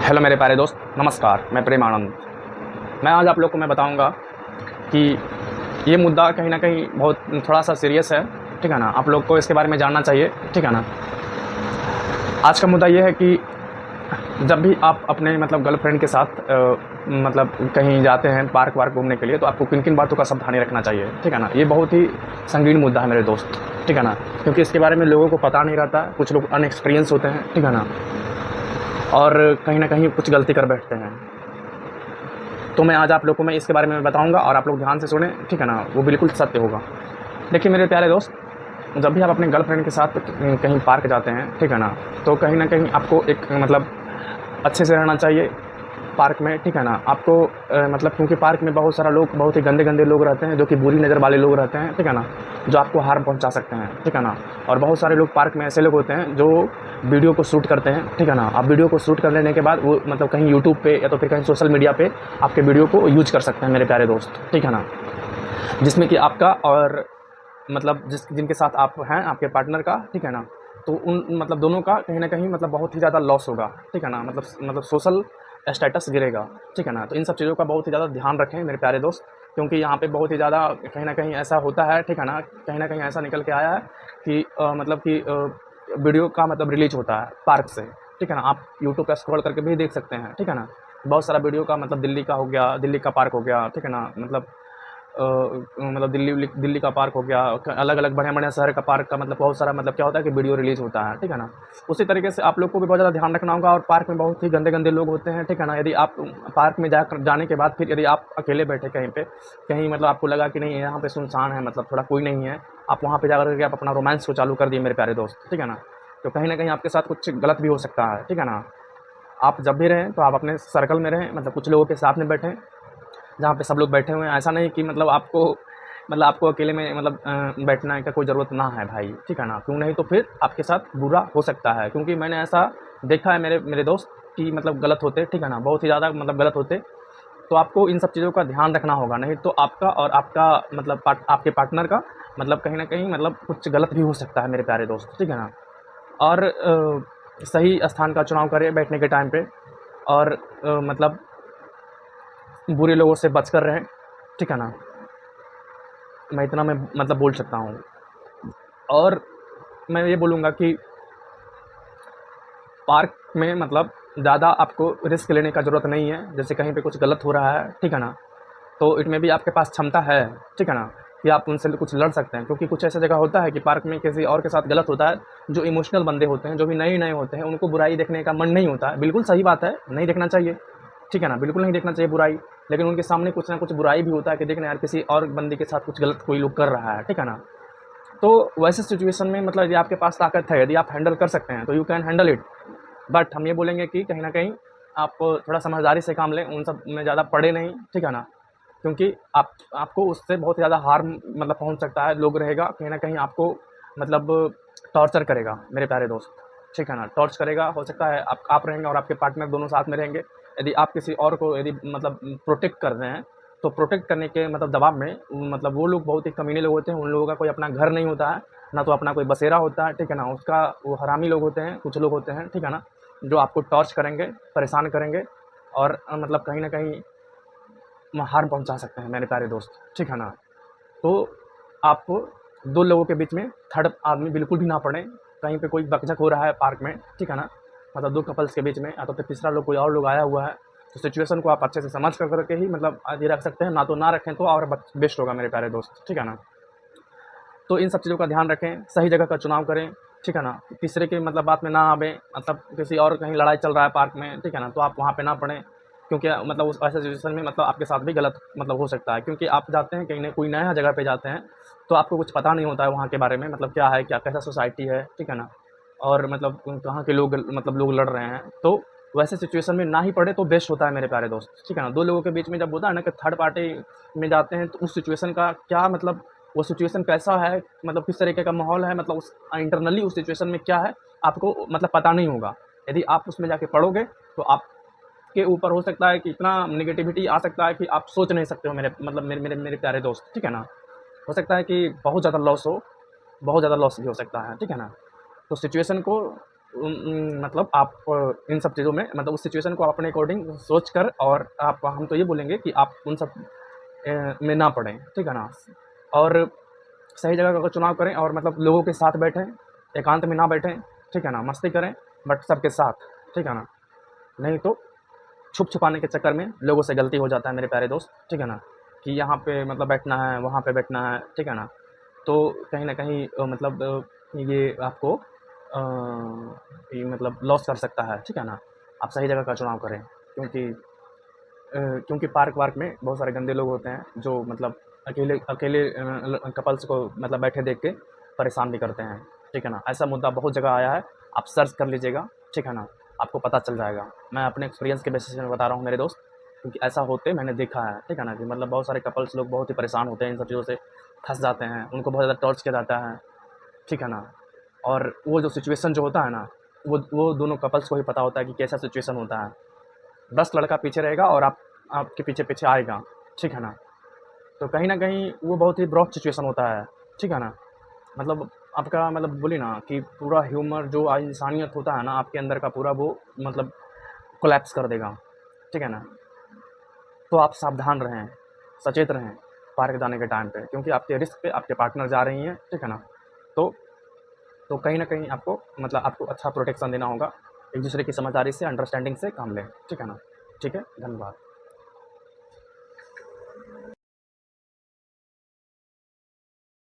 Hello मेरे प्यारे दोस्त, नमस्कार। मैं प्रेम आनंद। मैं आज आप लोग को मैं बताऊंगा कि ये मुद्दा कहीं न कहीं बहुत थोड़ा-सा सीरियस है, ठीक है ना? आप लोग को इसके बारे में जानना चाहिए, ठीक है ना? आज का मुद्दा ये है कि जब भी आप अपने मतलब गर्लफ्रेंड के साथ मतलब कहीं जाते हैं पार्क-वार्क घूमने के लिए, तो आपको किन-किन बातों का सावधानी रखना चाहिए, ठीक है ना? ये बहुत ही संगीन मुद्दा है मेरे दोस्त, ठीक है ना? क्योंकि इसके बारे में लोगों को पता नहीं रहता, कुछ लोग अनएक्सपीरियंस होते हैं, ठीक है ना? और कहीं न कहीं कुछ गलती कर बैठते हैं। तो मैं आज आप लोग को मैं इसके बारे में बताऊँगा और आप लोग ध्यान से सुनें, ठीक है ना? वो बिल्कुल सत्य होगा। देखिए मेरे प्यारे दोस्त, जब भी आप अपने गर्लफ्रेंड के साथ कहीं पार्क जाते हैं, ठीक है ना? तो कहीं न कहीं आपको एक मतलब अच्छे से रहना चाहिए पार्क में, ठीक है ना? आपको मतलब क्योंकि पार्क में बहुत सारा लोग, बहुत ही गंदे-गंदे लोग रहते हैं, जो कि बुरी नज़र वाले लोग रहते हैं, ठीक है ना? जो आपको हार्म पहुँचा सकते हैं, ठीक है ना? और बहुत सारे लोग पार्क में ऐसे लोग होते हैं जो वीडियो को शूट करते हैं, ठीक है ना? आप वीडियो को शूट कर लेने के बाद वो मतलब कहीं यूट्यूब पे या तो फिर कहीं सोशल मीडिया पे आपके वीडियो को यूज़ कर सकते हैं मेरे प्यारे दोस्त, ठीक है ना? जिसमें कि आपका और मतलब जिनके साथ आप हैं, आपके पार्टनर का, ठीक है ना? तो उन मतलब दोनों का कहीं न कहीं मतलब बहुत ही ज़्यादा लॉस होगा, ठीक है ना? मतलब सोशल स्टेटस गिरेगा, ठीक है ना? तो इन सब चीज़ों का बहुत ही ज़्यादा ध्यान रखें मेरे प्यारे दोस्त, क्योंकि यहाँ पे बहुत ही ज़्यादा कहीं न कहीं ऐसा होता है, ठीक है ना? कहीं न कहीं ऐसा निकल के आया है कि मतलब कि वीडियो का मतलब रिलीज़ होता है पार्क से, ठीक है ना? आप यूट्यूब पे स्क्रॉल करके भी देख सकते हैं, ठीक है ना? बहुत सारा वीडियो का मतलब दिल्ली का हो गया, दिल्ली का पार्क हो गया, ठीक है ना? मतलब दिल्ली का पार्क हो गया, अलग-अलग बढ़िया-बढ़िया शहर का पार्क का मतलब बहुत सारा मतलब क्या होता है कि वीडियो रिलीज़ होता है, ठीक है ना? उसी तरीके से आप लोग को भी बहुत ज़्यादा ध्यान रखना होगा और पार्क में बहुत ही गंदे-गंदे लोग होते हैं, ठीक है ना? यदि आप पार्क में जाने के बाद फिर यदि आप अकेले बैठे कहीं पे, कहीं मतलब आपको लगा कि नहीं यहाँ पे सुनसान है, मतलब थोड़ा कोई नहीं है, आप वहाँ पे जा कर के आप अपना रोमांस को चालू कर दिए मेरे प्यारे दोस्त, ठीक है ना? तो कहीं न कहीं आपके साथ कुछ गलत भी हो सकता है, ठीक है ना? आप जब भी रहें तो आप अपने सर्कल में रहें, मतलब कुछ लोगों के साथ में बैठें, जहाँ पे सब लोग बैठे हुए हैं। ऐसा नहीं कि मतलब आपको अकेले में मतलब बैठने का कोई ज़रूरत ना है भाई, ठीक है ना? क्यों नहीं तो फिर आपके साथ बुरा हो सकता है, क्योंकि मैंने ऐसा देखा है मेरे मेरे दोस्त कि मतलब गलत होते, ठीक है ना? बहुत ही ज़्यादा मतलब गलत होते। तो आपको इन सब चीज़ों का ध्यान रखना होगा, नहीं तो आपका और आपका मतलब आपके पार्टनर का मतलब कहीं न कहीं मतलब कुछ गलत भी हो सकता है मेरे प्यारे दोस्त, ठीक है ना? और सही स्थान का चुनाव करें बैठने के टाइम पे और मतलब बुरे लोगों से बचकर रहें, ठीक है ना? मैं इतना मैं मतलब बोल सकता हूँ। और मैं ये बोलूँगा कि पार्क में मतलब ज़्यादा आपको रिस्क लेने का ज़रूरत नहीं है। जैसे कहीं पे कुछ गलत हो रहा है, ठीक है ना? तो इनमें भी आपके पास क्षमता है, ठीक है ना? कि आप उनसे कुछ लड़ सकते हैं, क्योंकि कुछ ऐसा जगह होता है कि पार्क में किसी और के साथ गलत होता है, जो इमोशनल बंदे होते हैं, जो भी नए-नए होते हैं, उनको बुराई देखने का मन नहीं होता है। बिल्कुल सही बात है, नहीं देखना चाहिए, ठीक है ना? बिल्कुल नहीं देखना चाहिए बुराई, लेकिन उनके सामने कुछ ना कुछ बुराई भी होता है कि देख ना यार किसी और बंदे के साथ कुछ गलत कोई लोग कर रहा है, ठीक है ना? तो वैसे सिचुएशन में मतलब यदि आपके पास ताकत है, यदि आप हैंडल कर सकते हैं, तो you can handle it. But हम ये बोलेंगे कि कहीं न कहीं आप थोड़ा समझदारी से काम लें, उन सब में ज़्यादा पड़े नहीं, ठीक है ना? क्योंकि आपको उससे बहुत ज़्यादा हार्म मतलब पहुँच सकता है। लोग रहेगा कहीं न कहीं आपको मतलब टॉर्चर करेगा मेरे प्यारे दोस्त, ठीक है ना? टॉर्च करेगा, हो सकता है आप रहेंगे और आपके पार्टनर दोनों साथ में रहेंगे। यदि आप किसी और को यदि मतलब प्रोटेक्ट कर रहे हैं, तो प्रोटेक्ट करने के मतलब दबाव में मतलब वो लोग बहुत ही कमीने लोग होते हैं, उन लोगों का कोई अपना घर नहीं होता है, ना तो अपना कोई बसेरा होता है, ठीक है ना? उसका वो हरामी लोग होते हैं, कुछ लोग होते हैं, ठीक है ना? जो आपको टॉर्च करेंगे, परेशान करेंगे और मतलब कहीं न कहीं हार्म पहुँचा सकते हैं मेरे प्यारे दोस्त, ठीक है ना? तो आप 2 लोगों के बीच में थर्ड आदमी बिल्कुल भी ना पड़े। कहीं पे कोई बकझक हो रहा है पार्क में, ठीक है ना? मतलब 2 कपल्स के बीच में या तो फिर तीसरा लोग कोई और लोग आया हुआ है, तो सिचुएशन को आप अच्छे से समझ कर के ही मतलब आगे रख सकते हैं, ना तो ना रखें तो और बेस्ट होगा मेरे प्यारे दोस्त, ठीक है ना? तो इन सब चीज़ों का ध्यान रखें, सही जगह का चुनाव करें, ठीक है ना? तीसरे की मतलब बात में ना आवें, मतलब किसी और कहीं लड़ाई चल रहा है पार्क में, ठीक है ना? तो आप वहाँ पे ना पड़ें, क्योंकि मतलब उस ऐसे सिचुएशन में मतलब आपके साथ भी गलत मतलब हो सकता है, क्योंकि आप जाते हैं कहीं न कोई नया जगह पे जाते हैं, तो आपको कुछ पता नहीं होता है वहाँ के बारे में, मतलब क्या है, क्या कैसा सोसाइटी है, ठीक है ना? और मतलब कहाँ के लोग मतलब लोग लड़ रहे हैं, तो वैसे सिचुएशन में ना ही पड़े तो बेस्ट होता है मेरे प्यारे दोस्त, ठीक है ना? 2 लोगों के बीच में जब होता है ना कि थर्ड पार्टी में जाते हैं, तो उस सिचुएशन का क्या मतलब वो सिचुएशन कैसा है, मतलब किस तरीके का माहौल है, मतलब उस इंटरनली उस सिचुएशन में क्या है, आपको मतलब पता नहीं होगा। यदि आप उसमें जाके पड़ोगे, तो आपके ऊपर हो सकता है कि इतना नेगेटिविटी आ सकता है कि आप सोच नहीं सकते हो मेरे मतलब मेरे मेरे मेरे प्यारे दोस्त, ठीक है ना? हो सकता है कि बहुत ज़्यादा लॉस हो, बहुत ज़्यादा लॉस भी हो सकता है, ठीक है ना? तो सिचुएशन को मतलब आप इन सब चीज़ों में मतलब उस सिचुएशन को अपने अकॉर्डिंग सोच कर, और आप हम तो ये बोलेंगे कि आप उन सब में ना पड़ें, ठीक है ना। और सही जगह का चुनाव करें, और मतलब लोगों के साथ बैठें, एकांत में ना बैठें, ठीक है ना। मस्ती करें बट सबके साथ, ठीक है ना। नहीं तो छुप छुपाने के चक्कर में लोगों से गलती हो जाता है मेरे प्यारे दोस्त, ठीक है ना। कि यहाँ पे मतलब बैठना है, वहाँ पे बैठना है, ठीक है ना। तो कहीं न कहीं मतलब ये आपको ये मतलब लॉस कर सकता है, ठीक है ना। आप सही जगह का चुनाव करें, क्योंकि पार्क वार्क में बहुत सारे गंदे लोग होते हैं जो मतलब अकेले अकेले कपल्स को मतलब बैठे देख के परेशान भी करते हैं, ठीक है ना। ऐसा मुद्दा बहुत जगह आया है, आप सर्च कर लीजिएगा, ठीक है ना। आपको पता चल जाएगा। मैं अपने एक्सपीरियंस के बेसिस में बता रहा हूँ मेरे दोस्त, क्योंकि ऐसा होते मैंने देखा है, ठीक है ना। कि मतलब बहुत सारे कपल्स लोग बहुत ही परेशान होते हैं, इन सब चीज़ों से फंस जाते हैं, उनको बहुत ज़्यादा टॉर्च किया जाता है, ठीक है ना। और वो जो सिचुएशन जो होता है ना, वो दोनों कपल्स को ही पता होता है कि कैसा सिचुएशन होता है। 10 लड़का पीछे रहेगा और आपके पीछे-पीछे आएगा, ठीक है ना। तो कहीं न कहीं वो बहुत ही ब्रॉड सिचुएशन होता है, ठीक है ना। मतलब आपका मतलब बोलिए ना कि पूरा ह्यूमर जो इंसानियत होता है ना आपके अंदर का, पूरा वो मतलब कोलैप्स कर देगा, ठीक है ना। तो आप सावधान रहें, सचेत रहें पार्क जाने के टाइम पे, क्योंकि आपके रिस्क पे आपके पार्टनर जा रही हैं, ठीक है ना। तो तो कहीं न कहीं आपको मतलब आपको अच्छा प्रोटेक्शन देना होगा। एक-दूसरे की समझदारी से, अंडरस्टैंडिंग से काम लें, ठीक है ना। ठीक है, धन्यवाद।